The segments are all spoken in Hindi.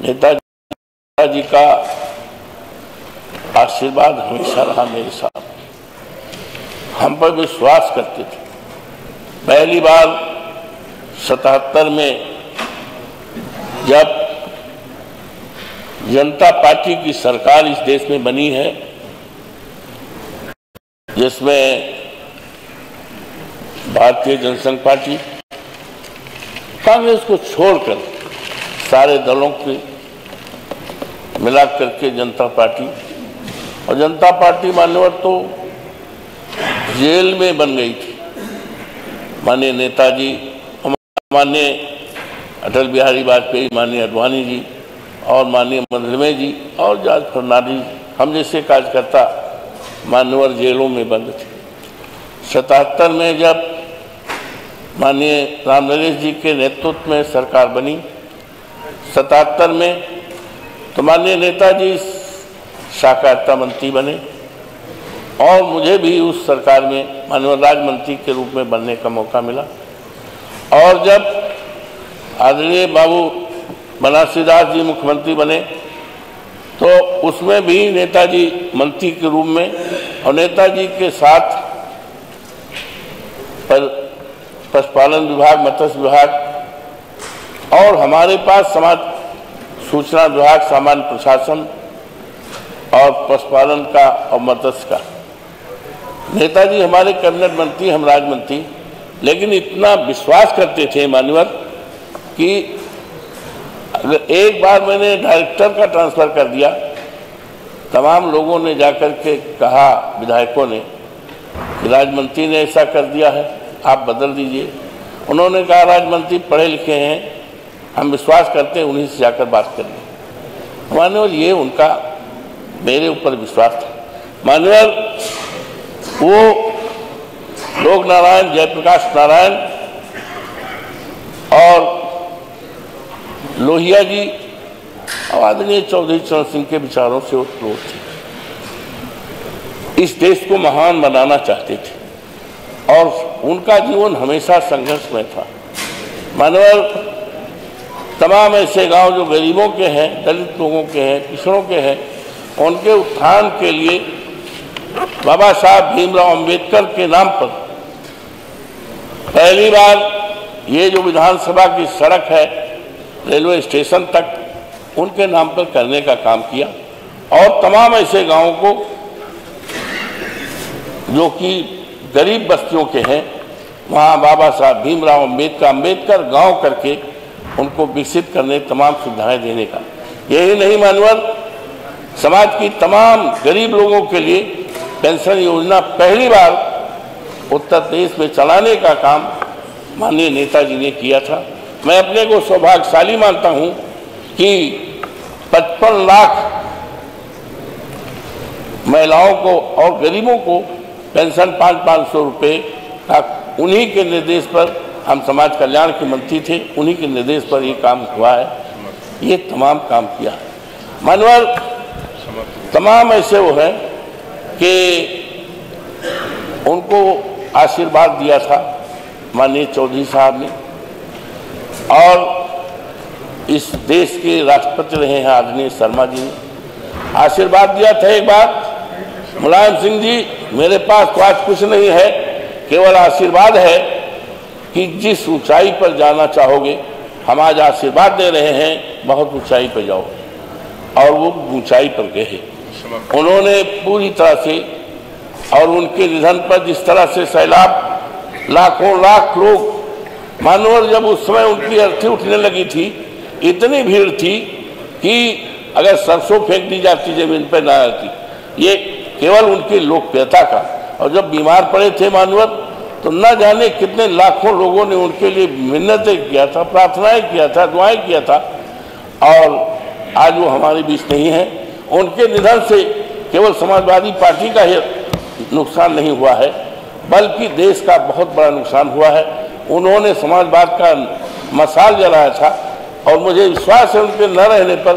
नेताजी का आशीर्वाद हमेशा रहा मेरे साथ। हम पर विश्वास करते थे। पहली बार 77 में जब जनता पार्टी की सरकार इस देश में बनी है, जिसमें भारतीय जनसंघ पार्टी, कांग्रेस को छोड़कर सारे दलों के मिला करके जनता पार्टी, और जनता पार्टी मान्यवर तो जेल में बन गई थी। माननीय नेताजी, माननीय अटल बिहारी वाजपेयी, माननीय अडवाणी जी और माननीय मंदलमय जी और जॉर्ज फर्नांडिस, हम जैसे कार्यकर्ता मान्यवर जेलों में बंद थे। 77 में जब माननीय राम नरेश जी के नेतृत्व में सरकार बनी 77 में, तो माननीय नेताजी सहकारिता मंत्री बने और मुझे भी उस सरकार में माननीय राज्य मंत्री के रूप में बनने का मौका मिला। और जब आदरणीय बाबू बनारसी दास जी मुख्यमंत्री बने तो उसमें भी नेताजी मंत्री के रूप में, और नेताजी के साथ पशुपालन विभाग, मत्स्य विभाग और हमारे पास समाज सूचना विभाग, सामान्य प्रशासन और पशुपालन का और मत्स्य का। नेताजी हमारे कैबिनेट मंत्री, हम राज्य मंत्री, लेकिन इतना विश्वास करते थे मान्यवर कि अगर एक बार मैंने डायरेक्टर का ट्रांसफर कर दिया, तमाम लोगों ने जाकर के कहा, विधायकों ने, कि राज्य मंत्री ने ऐसा कर दिया है, आप बदल दीजिए। उन्होंने कहा राज्य मंत्री पढ़े लिखे हैं, हम विश्वास करते हैं उन्हीं से जाकर बात कर लें। मान्यवर ये उनका मेरे ऊपर विश्वास था। मान्यवर वो लोक नारायण, जयप्रकाश नारायण और लोहिया जी और आदरणीय चौधरी चरण सिंह के विचारों से ओतप्रोत थे। इस देश को महान बनाना चाहते थे और उनका जीवन हमेशा संघर्षमय था। मानवर तमाम ऐसे गांव जो गरीबों के हैं, दलित लोगों के हैं, पिछड़ों के हैं, उनके उत्थान के लिए बाबा साहब भीमराव अंबेडकर के नाम पर पहली बार ये जो विधानसभा की सड़क है रेलवे स्टेशन तक उनके नाम पर करने का काम किया। और तमाम ऐसे गांवों को जो कि गरीब बस्तियों के हैं, वहाँ बाबा साहब भीमराव अंबेडकर गांव करके उनको विकसित करने, तमाम सुविधाएं देने का। यही नहीं मान्यवर, समाज की तमाम गरीब लोगों के लिए पेंशन योजना पहली बार उत्तर प्रदेश में चलाने का काम माननीय नेताजी ने किया था। मैं अपने को सौभाग्यशाली मानता हूं कि 55 लाख महिलाओं को और गरीबों को पेंशन 500-500 रुपये का उन्हीं के निर्देश पर, हम समाज कल्याण के मंत्री थे, उन्हीं के निर्देश पर ये काम हुआ है। ये तमाम काम किया है मानवर। तमाम ऐसे वो हैं कि उनको आशीर्वाद दिया था माननीय चौधरी साहब ने, और इस देश के राष्ट्रपति रहे हैं आदरणीय शर्मा जी ने आशीर्वाद दिया था। एक बार मुलायम सिंह जी, मेरे पास तो आज कुछ नहीं है, केवल आशीर्वाद है कि जिस ऊंचाई पर जाना चाहोगे, हम आज आशीर्वाद दे रहे हैं, बहुत ऊंचाई पर जाओ। और वो ऊंचाई पर गए। उन्होंने पूरी तरह से, और उनके निधन पर जिस तरह से सैलाब, लाखों लाख लोग, मानवर जब उस समय उनकी अर्थी उठने लगी थी, इतनी भीड़ थी कि अगर सरसों फेंक दी जाती जमीन पर ना आती। ये केवल उनकी लोकप्रियता का। और जब बीमार पड़े थे मानवर, तो न जाने कितने लाखों लोगों ने उनके लिए मिन्नतें किया था, प्रार्थनाएं किया था, दुआएं किया था। और आज वो हमारे बीच नहीं है। उनके निधन से केवल समाजवादी पार्टी का ही नुकसान नहीं हुआ है, बल्कि देश का बहुत बड़ा नुकसान हुआ है। उन्होंने समाजवाद का मशाल जलाया था, और मुझे विश्वास है उनके न रहने पर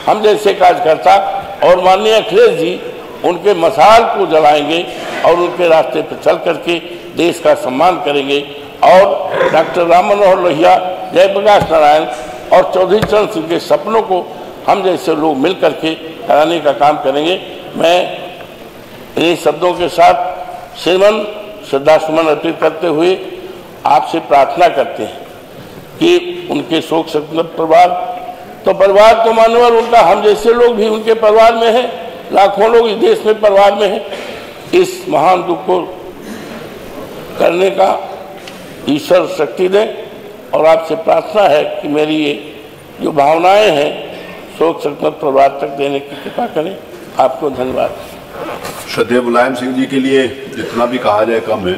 हम जैसे कार्यकर्ता और माननीय अखिलेश जी उनके मशाल को जलाएंगे और उनके रास्ते पर चल करके देश का सम्मान करेंगे। और डॉक्टर राम मनोहर लोहिया, जयप्रकाश नारायण और चौधरी चरण सिंह के सपनों को हम जैसे लोग मिल करके कराने का काम करेंगे। मैं इन शब्दों के साथ श्रीमन श्रद्धासुमन अर्पित करते हुए आपसे प्रार्थना करते हैं कि उनके शोक संतप्त परिवार तो मानवर उनका, हम जैसे लोग भी उनके परिवार में हैं, लाखों लोग इस देश में परिवार में हैं। इस महान दुख को करने का ईश्वर शक्ति दे और आपसे प्रार्थना है कि मेरी ये जो भावनाएं हैं शोक संतप्त परिवार तक देने की कृपा करें। आपको धन्यवाद। श्रद्धेय मुलायम सिंह जी के लिए जितना भी कहा जाए कम है।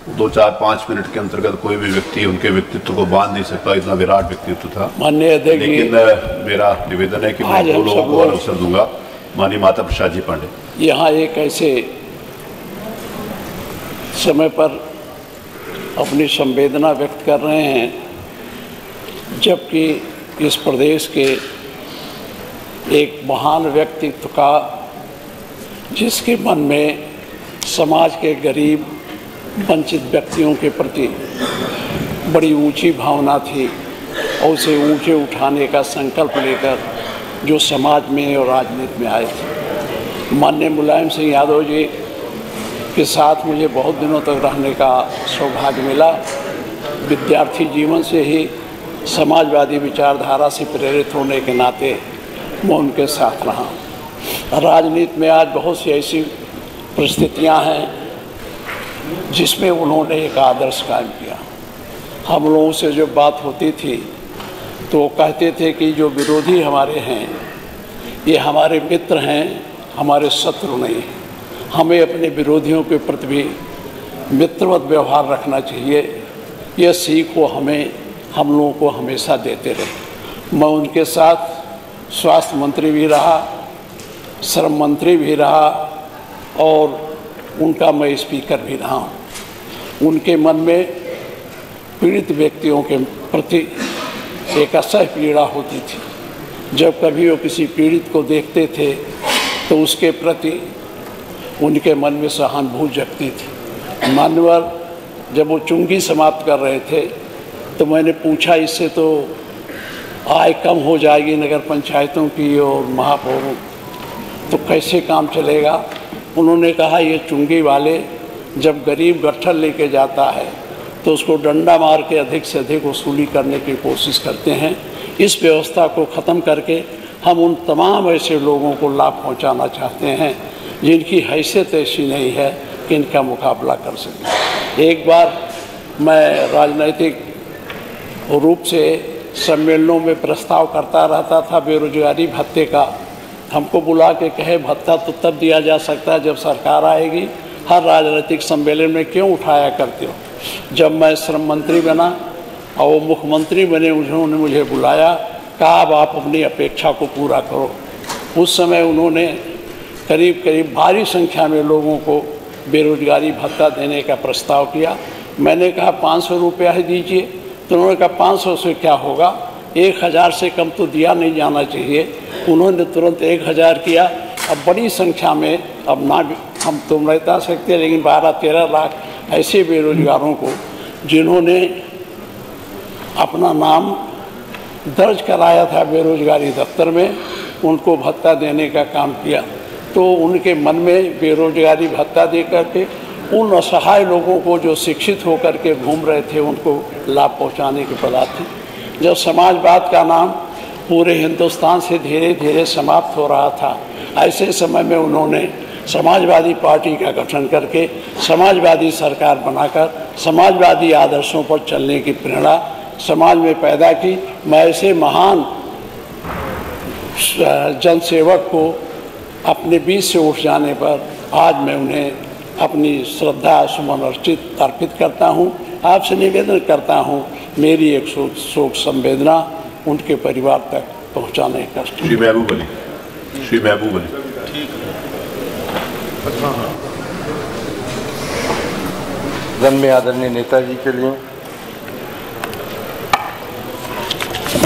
2, 4, 5 मिनट के अंतर्गत कोई भी व्यक्ति उनके व्यक्तित्व को बांध नहीं सकता, इतना विराट व्यक्तित्व था। लेकिन मेरा निवेदन है कि मैं 2 लोगों को अवसर दूंगा। माननीय माता प्रसाद जी पांडे, यहाँ एक ऐसे समय पर अपनी संवेदना व्यक्त कर रहे हैं जबकि इस प्रदेश के एक महान व्यक्तित्व का, जिसके मन में समाज के गरीब वंचित व्यक्तियों के प्रति बड़ी ऊंची भावना थी और उसे ऊंचे उठाने का संकल्प लेकर जो समाज में और राजनीति में आए थे। माननीय मुलायम सिंह यादव जी के साथ मुझे बहुत दिनों तक रहने का सौभाग्य मिला। विद्यार्थी जीवन से ही समाजवादी विचारधारा से प्रेरित होने के नाते मैं उनके साथ रहा। राजनीति में आज बहुत सी ऐसी परिस्थितियां हैं जिसमें उन्होंने एक आदर्श कायम किया। हम लोगों से जो बात होती थी तो वो कहते थे कि जो विरोधी हमारे हैं ये हमारे मित्र हैं, हमारे शत्रु नहीं हैं। हमें अपने विरोधियों के प्रति भी मित्रवत व्यवहार रखना चाहिए। यह सीख वो हम लोगों को हमेशा देते रहे। मैं उनके साथ स्वास्थ्य मंत्री भी रहा, श्रम मंत्री भी रहा और उनका मैं स्पीकर भी रहा हूँ। उनके मन में पीड़ित व्यक्तियों के प्रति एक असह्य पीड़ा होती थी। जब कभी वो किसी पीड़ित को देखते थे तो उसके प्रति उनके मन में सहानुभूति जगती थी। मान्यवर जब वो चुंगी समाप्त कर रहे थे तो मैंने पूछा, इससे तो आय कम हो जाएगी नगर पंचायतों की और महापौरों, तो कैसे काम चलेगा? उन्होंने कहा ये चुंगी वाले जब गरीब गट्ठर लेके जाता है तो उसको डंडा मार के अधिक से अधिक वसूली करने की कोशिश करते हैं। इस व्यवस्था को ख़त्म करके हम उन तमाम ऐसे लोगों को लाभ पहुंचाना चाहते हैं जिनकी हैसियत ऐसी नहीं है कि इनका मुकाबला कर सकें। एक बार मैं राजनीतिक रूप से सम्मेलनों में प्रस्ताव करता रहता था बेरोजगारी भत्ते का। हमको बुला के कहे भत्ता तो तब दिया जा सकता है जब सरकार आएगी, हर राजनीतिक सम्मेलन में क्यों उठाया करते हो? जब मैं श्रम मंत्री बना और वो मुख्यमंत्री बने, उन्होंने मुझे बुलाया, कहा अब आप अपनी अपेक्षा को पूरा करो। उस समय उन्होंने करीब करीब भारी संख्या में लोगों को बेरोजगारी भत्ता देने का प्रस्ताव किया। मैंने कहा 500 रुपया ही दीजिए, तो उन्होंने कहा 500 से क्या होगा, 1000 से कम तो दिया नहीं जाना चाहिए। उन्होंने तुरंत 1000 किया। अब बड़ी संख्या में, अब ना हम तो नहीं बता सकते, लेकिन 12-13 लाख ऐसे बेरोजगारों को जिन्होंने अपना नाम दर्ज कराया था बेरोजगारी दफ्तर में, उनको भत्ता देने का काम किया। तो उनके मन में बेरोजगारी भत्ता दे करके उन असहाय लोगों को जो शिक्षित होकर के घूम रहे थे उनको लाभ पहुंचाने की बात थी। जब समाजवाद का नाम पूरे हिंदुस्तान से धीरे धीरे समाप्त हो रहा था, ऐसे समय में उन्होंने समाजवादी पार्टी का गठन करके समाजवादी सरकार बनाकर समाजवादी आदर्शों पर चलने की प्रेरणा समाज में पैदा की। मैं ऐसे महान जनसेवक को अपने बीच से उठ जाने पर आज मैं उन्हें अपनी श्रद्धा सुमन अर्पित करता हूँ। आपसे निवेदन करता हूँ मेरी एक शोक संवेदना उनके परिवार तक पहुँचाने का। श्री महबूब अली। जन्मे आदरणीय नेताजी के लिए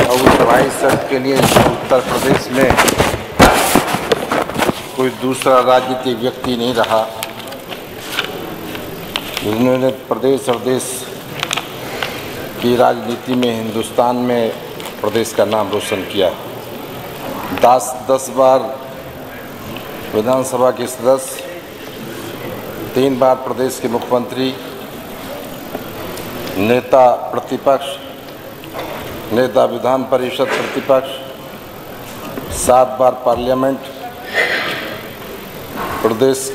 और सभाई सद के लिए उत्तर प्रदेश में कोई दूसरा राजनीतिक व्यक्ति नहीं रहा जिन्होंने प्रदेश और देश की राजनीति में, हिंदुस्तान में प्रदेश का नाम रोशन किया। 10 बार विधानसभा के सदस्य, 3 बार प्रदेश के मुख्यमंत्री, नेता प्रतिपक्ष, नेता विधान परिषद प्रतिपक्ष, 7 बार पार्लियामेंट,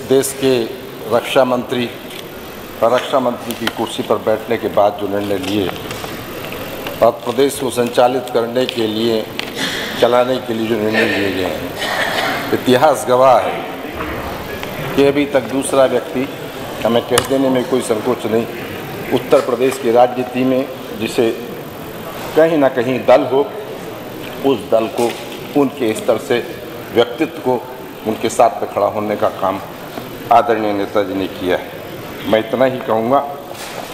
देश के रक्षा मंत्री और रक्षा मंत्री की कुर्सी पर बैठने के बाद जो निर्णय लिए और प्रदेश को संचालित करने के लिए, चलाने के लिए जो निर्णय लिए गए हैं, इतिहास गवाह है कि अभी तक दूसरा व्यक्ति, हमें कह देने में कोई संकोच नहीं, उत्तर प्रदेश की राजनीति में जिसे कहीं ना कहीं दल हो, उस दल को, उनके स्तर से व्यक्तित्व को उनके साथ में खड़ा होने का काम आदरणीय नेताजी ने किया है। मैं इतना ही कहूँगा,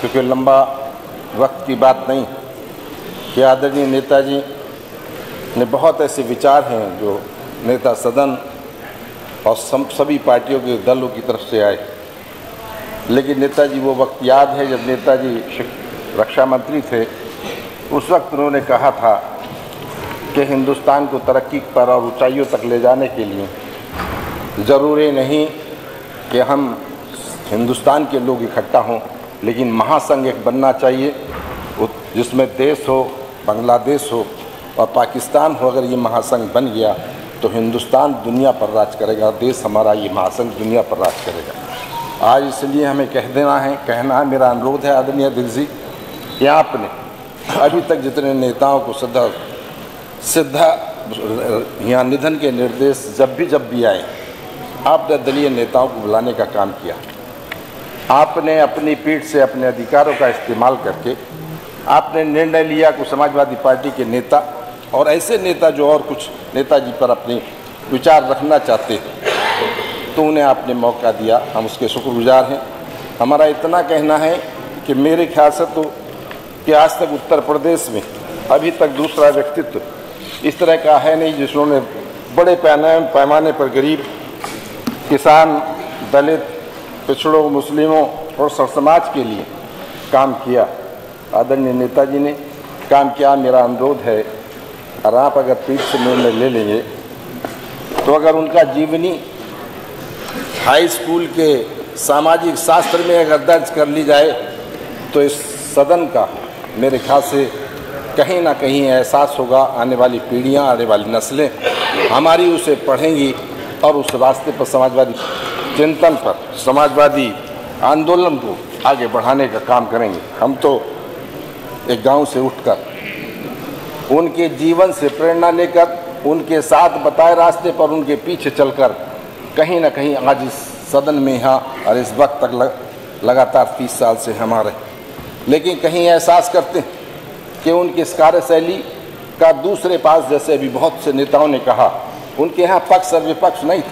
क्योंकि लंबा वक्त की बात नहीं, कि आदरणीय नेताजी ने बहुत ऐसे विचार हैं जो नेता सदन और सभी पार्टियों के दलों की तरफ से आए, लेकिन नेताजी वो वक्त याद है जब नेताजी रक्षा मंत्री थे। उस वक्त उन्होंने कहा था कि हिंदुस्तान को तरक्की पर और ऊंचाइयों तक ले जाने के लिए ज़रूरी नहीं कि हम हिंदुस्तान के लोग इकट्ठा हों, लेकिन महासंघ एक बनना चाहिए जिसमें देश हो, बांग्लादेश हो और पाकिस्तान हो। अगर ये महासंघ बन गया तो हिंदुस्तान दुनिया पर राज करेगा, देश हमारा ये महासंघ दुनिया पर राज करेगा। आज इसलिए हमें कहना है, मेरा अनुरोध है आदरणीय दिल जी कि आपने अभी तक जितने नेताओं को सीधा यहाँ निधन के निर्देश जब भी आए, आपने दलीय नेताओं को बुलाने का काम किया। आपने अपनी पीठ से अपने अधिकारों का इस्तेमाल करके आपने निर्णय लिया कि समाजवादी पार्टी के नेता और ऐसे नेता जो और कुछ नेताजी पर अपने विचार रखना चाहते तो उन्हें आपने मौका दिया, हम उसके शुक्रगुजार हैं। हमारा इतना कहना है कि मेरे ख्याल से तो कि आज तक उत्तर प्रदेश में अभी तक दूसरा व्यक्तित्व इस तरह का है नहीं जिन्होंने बड़े पैमाने पर गरीब, किसान, दलित, पिछड़ों, मुस्लिमों और सर समाज के लिए काम किया। आदरणीय नेताजी ने काम किया। मेरा अनुरोध है, और आप अगर पीठ से निर्णय ले लेंगे तो अगर उनका जीवनी हाई स्कूल के सामाजिक शास्त्र में अगर दर्ज कर ली जाए तो इस सदन का मेरे ख्याल से कहीं ना कहीं एहसास होगा। आने वाली पीढ़ियां, आने वाली नस्लें हमारी उसे पढ़ेंगी और उस रास्ते पर समाजवादी चिंतन पर, समाजवादी आंदोलन को आगे बढ़ाने का काम करेंगे। हम तो एक गांव से उठकर उनके जीवन से प्रेरणा लेकर, उनके साथ बताए रास्ते पर उनके पीछे चलकर कहीं ना कहीं आज इस सदन में यहाँ और इस वक्त तक लगातार 30 साल से हमारे, लेकिन कहीं एहसास करते हैं कि उनकी इस कार्यशैली का दूसरे पास, जैसे अभी बहुत से नेताओं ने कहा, उनके यहाँ पक्ष और विपक्ष नहीं थे।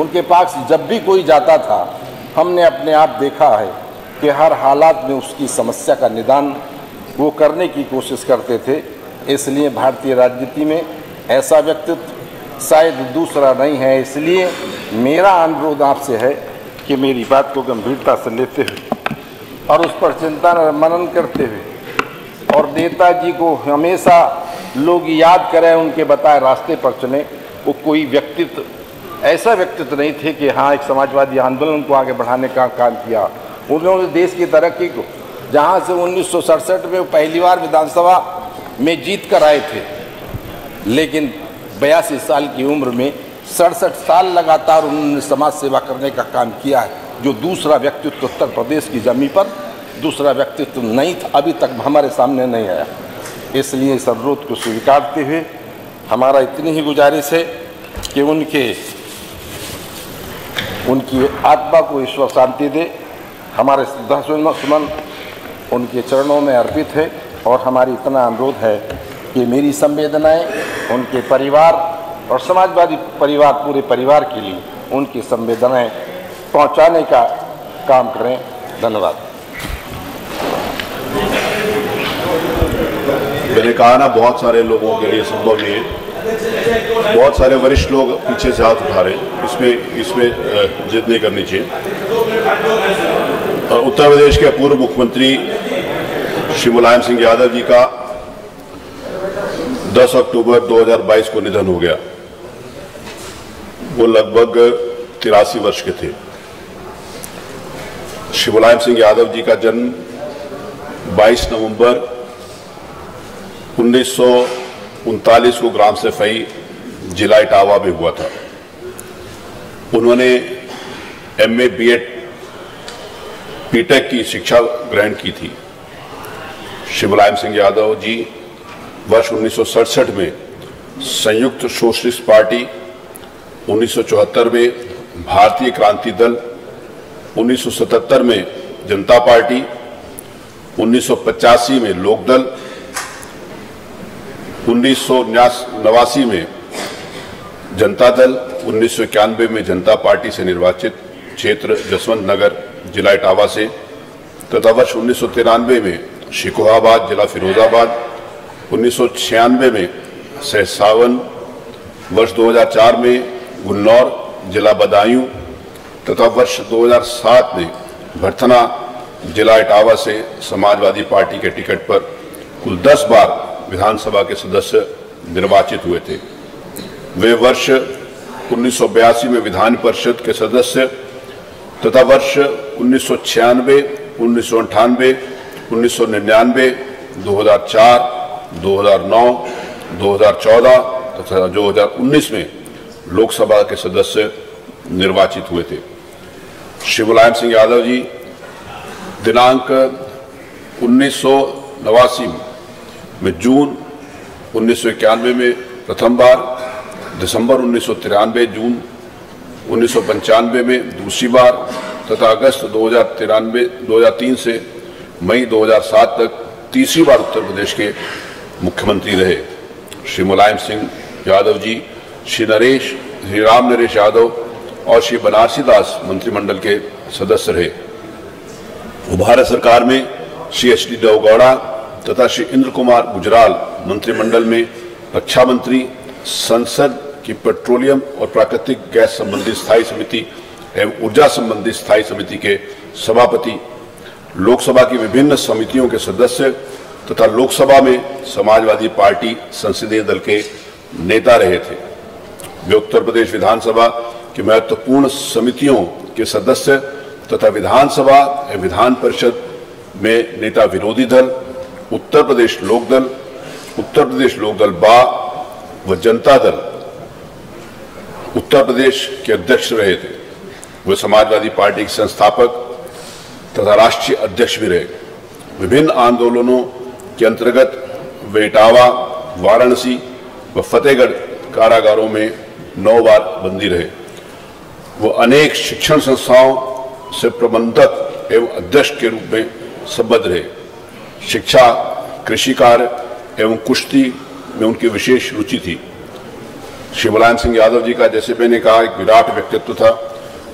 उनके पास जब भी कोई जाता था, हमने अपने आप देखा है कि हर हालात में उसकी समस्या का निदान वो करने की कोशिश करते थे। इसलिए भारतीय राजनीति में ऐसा व्यक्तित्व शायद दूसरा नहीं है। इसलिए मेरा अनुरोध आपसे है कि मेरी बात को गंभीरता से लेते हुए और उस पर चिंतन और मनन करते हुए, और नेताजी को हमेशा लोग याद करें, उनके बताए रास्ते पर चलें। वो कोई व्यक्तित्व, ऐसा व्यक्तित्व नहीं थे कि हाँ एक समाजवादी आंदोलन को आगे बढ़ाने का काम किया। उन्होंने देश की तरक्की को, जहाँ से 1967 में वो पहली बार विधानसभा में जीत कर आए थे, लेकिन 82 साल की उम्र में 67 साल लगातार उन्होंने समाज सेवा करने का काम किया है, जो दूसरा व्यक्तित्व उत्तर प्रदेश की जमीन पर दूसरा व्यक्तित्व नहीं था, अभी तक हमारे सामने नहीं आया। इसलिए इस अनुरोध को स्वीकारते हुए हमारा इतनी ही गुजारिश है कि उनकी आत्मा को ईश्वर शांति दे। हमारे श्रद्धासुमन उनके चरणों में अर्पित है, और हमारी इतना अनुरोध है कि मेरी संवेदनाएं उनके परिवार और समाजवादी परिवार, पूरे परिवार के लिए उनकी संवेदनाएं पहुंचाने का काम करें। धन्यवाद। मैंने कहा ना, बहुत सारे लोगों के लिए संभव नहीं है। बहुत सारे वरिष्ठ लोग पीछे से हाथ उठा रहे हैं, इसमें जिद नहीं करनी चाहिए। उत्तर प्रदेश के पूर्व मुख्यमंत्री श्री मुलायम सिंह यादव जी का 10 अक्टूबर 2022 को निधन हो गया। वो लगभग 83 वर्ष के थे। श्री मुलायम सिंह यादव जी का जन्म 22 नवंबर 1939 को ग्राम सफाई जिला इटावा में हुआ था। उन्होंने MA B.Ed B.Tech की शिक्षा ग्रहण की थी। श्री मुलायम सिंह यादव जी वर्ष 1967 में संयुक्त सोशलिस्ट पार्टी, 1974 में भारतीय क्रांति दल, 1977 में जनता पार्टी, 1985 में लोकदल, 1989 में जनता दल, 1991 में जनता पार्टी से निर्वाचित क्षेत्र जसवंत नगर जिला इटावा से, तथा वर्ष 1993 में शिकोहाबाद जिला फिरोजाबाद, 1996 में सहसावन, वर्ष 2004 में गुन्नौर जिला बदायूं तथा वर्ष 2007 में भरथना जिला इटावा से समाजवादी पार्टी के टिकट पर कुल 10 बार विधानसभा के सदस्य निर्वाचित हुए थे। वे वर्ष 1982 में विधान परिषद के सदस्य तथा वर्ष 1996, 1998, 1999, 2004, 2009, 2014 तथा 2019 में लोकसभा के सदस्य निर्वाचित हुए थे। श्री मुलायम सिंह यादव जी दिनांक 1989 में जून 1991 में प्रथम बार, दिसंबर 1993 जून 1995 में दूसरी बार तथा अगस्त 2003 से मई 2007 तक तीसरी बार उत्तर प्रदेश के मुख्यमंत्री रहे। श्री मुलायम सिंह यादव जी श्री राम नरेश यादव और श्री बनारसी दास मंत्रिमंडल के सदस्य रहे। वो भारत सरकार में श्री HD देवगौड़ा तथा श्री इंद्र कुमार गुजराल मंत्रिमंडल में रक्षा मंत्री, संसद की पेट्रोलियम और प्राकृतिक गैस संबंधी स्थायी समिति एवं ऊर्जा संबंधी स्थायी समिति के सभापति, लोकसभा की विभिन्न समितियों के सदस्य तथा लोकसभा में समाजवादी पार्टी संसदीय दल के नेता रहे थे। वे उत्तर प्रदेश विधानसभा की महत्वपूर्ण समितियों के सदस्य तथा विधानसभा एवं विधान परिषद में नेता विरोधी दल, उत्तर प्रदेश लोकदल बा व जनता दल उत्तर प्रदेश के अध्यक्ष रहे थे। वे समाजवादी पार्टी के संस्थापक तथा राष्ट्रीय अध्यक्ष भी रहे। विभिन्न आंदोलनों के अंतर्गत वे इटावा, वाराणसी व फतेहगढ़ कारागारों में 9 बार बंदी रहे। वो अनेक शिक्षण संस्थाओं से प्रबंधक एवं अध्यक्ष के रूप में संबद्ध रहे। शिक्षा, कृषि कार्य एवं कुश्ती में उनकी विशेष रुचि थी। श्री मुलायम सिंह यादव जी का, जैसे मैंने कहा, एक विराट व्यक्तित्व था।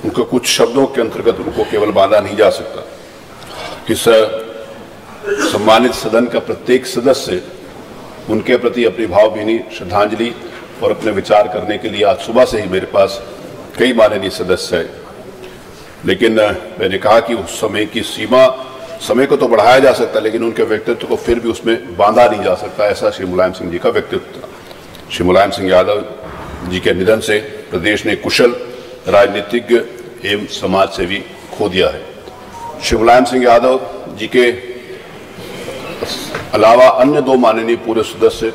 उनको कुछ शब्दों के अंतर्गत उनको केवल बांधा नहीं जा सकता। इस सम्मानित सदन का प्रत्येक सदस्य उनके प्रति अपनी भावभीनी श्रद्धांजलि और अपने विचार करने के लिए आज सुबह से ही मेरे पास कई माननीय सदस्य हैं। लेकिन मैंने कहा कि उस समय की सीमा, समय को तो बढ़ाया जा सकता, लेकिन उनके व्यक्तित्व को फिर भी उसमें बांधा नहीं जा सकता। ऐसा श्री मुलायम सिंह जी का व्यक्तित्व था। श्री मुलायम सिंह यादव जी के निधन से प्रदेश ने कुशल राजनीतिज्ञ एवं समाज सेवी खो दिया है। श्री मुलायम सिंह यादव जी के अलावा अन्य 2 माननीय पूर्व सदस्य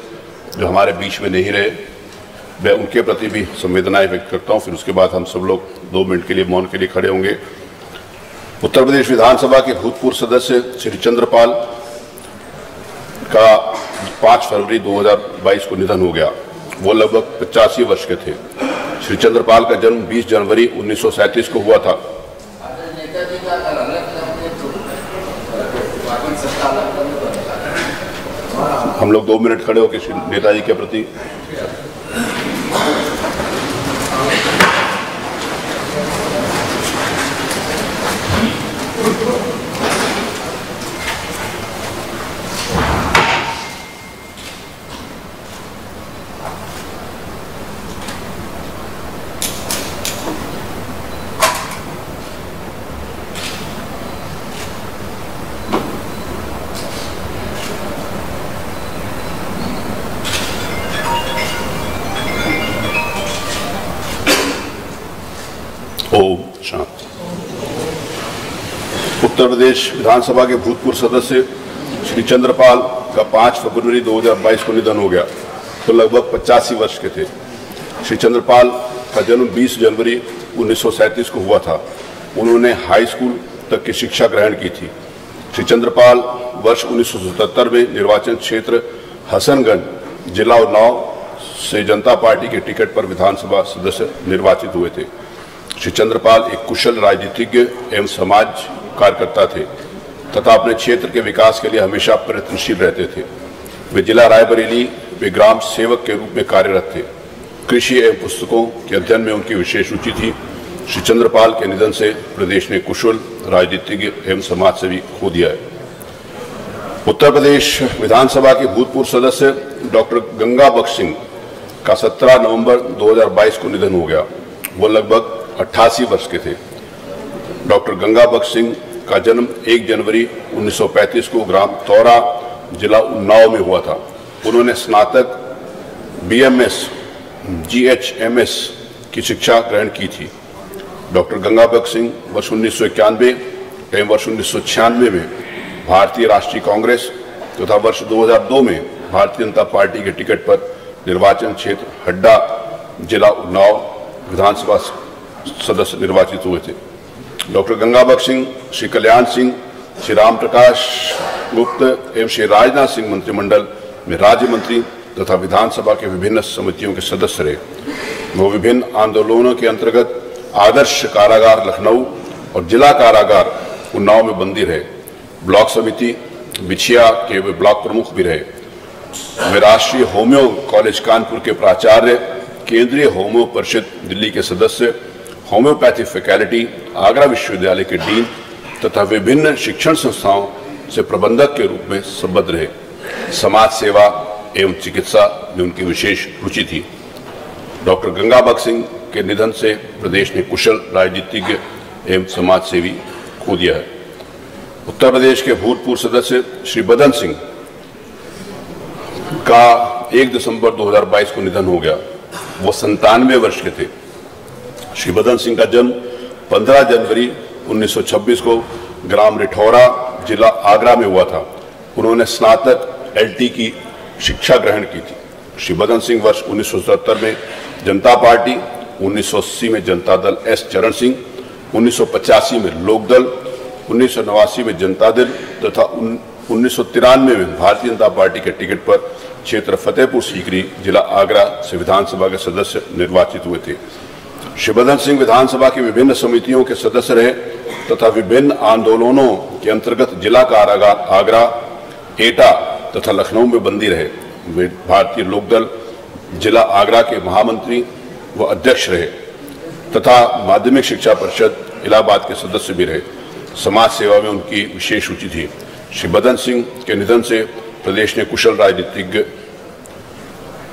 जो हमारे बीच में नहीं रहे, मैं उनके प्रति भी संवेदनाएं व्यक्त करता हूं। फिर उसके बाद हम सब लोग 2 मिनट के लिए मौन के लिए खड़े होंगे। उत्तर प्रदेश विधानसभा के भूतपूर्व सदस्य श्री चंद्रपाल का 5 फरवरी 2022 को निधन हो गया। वो लगभग 85 वर्ष के थे। श्री चंद्रपाल का जन्म 20 जनवरी 1937 को हुआ था। हम लोग 2 मिनट खड़े होकर नेताजी के प्रति शांति। उत्तर प्रदेश विधानसभा के भूतपूर्व सदस्य श्री चंद्रपाल का 5 फरवरी 2022 को निधन हो गया। तो लगभग 85 वर्ष के थे। श्री चंद्रपाल का जन्म 20 जनवरी 1937 को हुआ था। उन्होंने हाई स्कूल तक की शिक्षा ग्रहण की थी। श्री चंद्रपाल वर्ष 1977 में निर्वाचन क्षेत्र हसनगंज, जिला उन्नाव से जनता पार्टी के टिकट पर विधानसभा सदस्य निर्वाचित हुए थे। श्री चंद्रपाल एक कुशल राजनीतिज्ञ एवं समाज कार्यकर्ता थे तथा अपने क्षेत्र के विकास के लिए हमेशा प्रयत्नशील रहते थे। वे जिला रायबरेली वे ग्राम सेवक के रूप में कार्यरत थे। कृषि एवं पुस्तकों के अध्ययन में उनकी विशेष रुचि थी। श्री चंद्रपाल के निधन से प्रदेश ने कुशल राजनीतिज्ञ एवं समाजसेवी खो दिया है। उत्तर प्रदेश विधानसभा के भूतपूर्व सदस्य डॉक्टर गंगा बख्श सिंह का 17 नवंबर 2022 को निधन हो गया। वो लगभग 88 वर्ष के थे। डॉक्टर गंगा बख्श सिंह का जन्म 1 जनवरी 1935 को ग्राम तौरा, जिला उन्नाव में हुआ था। उन्होंने स्नातक BMS GHMS की शिक्षा ग्रहण की थी। डॉक्टर गंगा बख्श सिंह वर्ष 1991 एवं वर्ष 1996 में भारतीय राष्ट्रीय कांग्रेस तथा वर्ष 2002 में भारतीय जनता पार्टी के टिकट पर निर्वाचन क्षेत्र हड्डा, जिला उन्नाव विधानसभा सदस्य निर्वाचित हुए थे। डॉक्टर गंगा बख्श सिंह श्री कल्याण सिंह, श्री राम प्रकाश गुप्त एवं श्री राजनाथ सिंह मंत्रिमंडल में राज्य मंत्री तथा विधानसभा के विभिन्न समितियों के सदस्य रहे। वो विभिन्न आंदोलनों के अंतर्गत आदर्श कारागार लखनऊ और जिला कारागार उन्नाव में बंदी रहे। ब्लॉक समिति बिछिया के वे ब्लॉक प्रमुख भी रहे। वे राष्ट्रीय होम्यो कॉलेज कानपुर के प्राचार्य, केंद्रीय होम्यो परिषद दिल्ली के सदस्य, होम्योपैथी फैकल्टी आगरा विश्वविद्यालय के डीन तथा विभिन्न शिक्षण संस्थाओं से प्रबंधक के रूप में संबद्ध रहे। समाज सेवा एवं चिकित्सा में उनकी विशेष रुचि थी। डॉक्टर गंगा बख्श सिंह के निधन से प्रदेश ने कुशल राजनीतिज्ञ एवं समाज सेवी खो दिया है। उत्तर प्रदेश के भूतपूर्व सदस्य श्री बदन सिंह का 1 दिसंबर 2022 को निधन हो गया। वो 97 वर्ष के थे। श्री बदन सिंह का जन्म 15 जनवरी 1926 को ग्राम रिठौरा, जिला आगरा में हुआ था। उन्होंने स्नातक LT की शिक्षा ग्रहण की थी। श्री बदन सिंह वर्ष 1970 में जनता पार्टी, 1980 में जनता दल S चरण सिंह, 1985 में लोकदल, 1989 में जनता दल तथा 1993 में भारतीय जनता पार्टी के टिकट पर क्षेत्र फतेहपुर सीकरी, जिला आगरा से विधानसभा के सदस्य निर्वाचित हुए थे। श्री बदन सिंह विधानसभा की विभिन्न समितियों के सदस्य रहे तथा विभिन्न आंदोलनों के अंतर्गत जिला कारागार आगरा, एटा तथा लखनऊ में बंदी रहे। वे भारतीय लोकदल जिला आगरा के महामंत्री व अध्यक्ष रहे तथा माध्यमिक शिक्षा परिषद इलाहाबाद के सदस्य भी रहे। समाज सेवा में उनकी विशेष रुचि थी। श्री बदन सिंह के निधन से प्रदेश ने कुशल राजनीतिज्ञ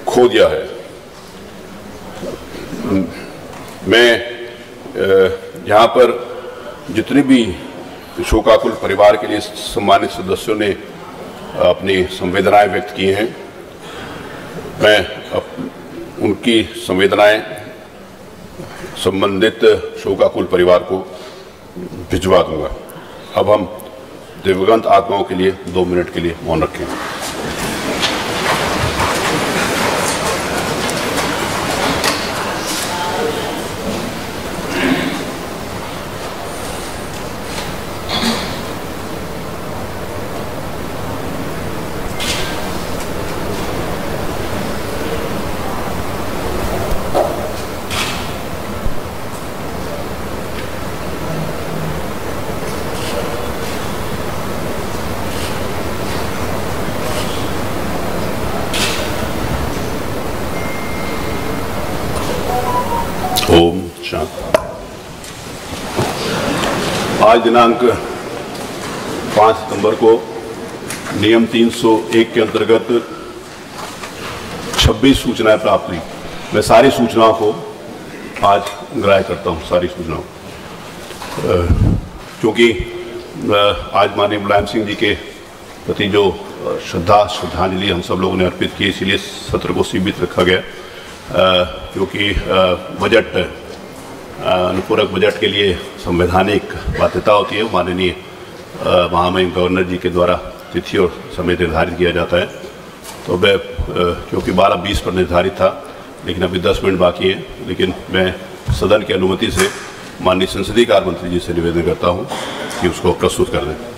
खो दिया है। मैं यहाँ पर जितने भी शोकाकुल परिवार के लिए सम्मानित सदस्यों ने अपनी संवेदनाएं व्यक्त की हैं, मैं उनकी संवेदनाएं संबंधित शोकाकुल परिवार को भिजवा दूंगा। अब हम दिवंगत आत्माओं के लिए 2 मिनट के लिए मौन रखें। ओम शांति। आज दिनांक 5 सितंबर को नियम 301 के अंतर्गत 26 सूचनाएं प्राप्त हुई। मैं सारी सूचनाओं को आज ग्राह्य करता हूं, सारी सूचनाओं, क्योंकि आज माननीय मुलायम सिंह जी के प्रति जो श्रद्धांजलि हम सब लोगों ने अर्पित की, इसीलिए सत्र को सीमित रखा गया। क्योंकि बजट अनुपूरक बजट के लिए संवैधानिक बाध्यता होती है, माननीय महामहिम गवर्नर जी के द्वारा तिथि और समय निर्धारित किया जाता है। तो मैं क्योंकि 12:20 पर निर्धारित था, लेकिन अभी 10 मिनट बाकी है, लेकिन मैं सदन की अनुमति से माननीय संसदीय कार्य मंत्री जी से निवेदन करता हूं कि उसको प्रस्तुत कर दें।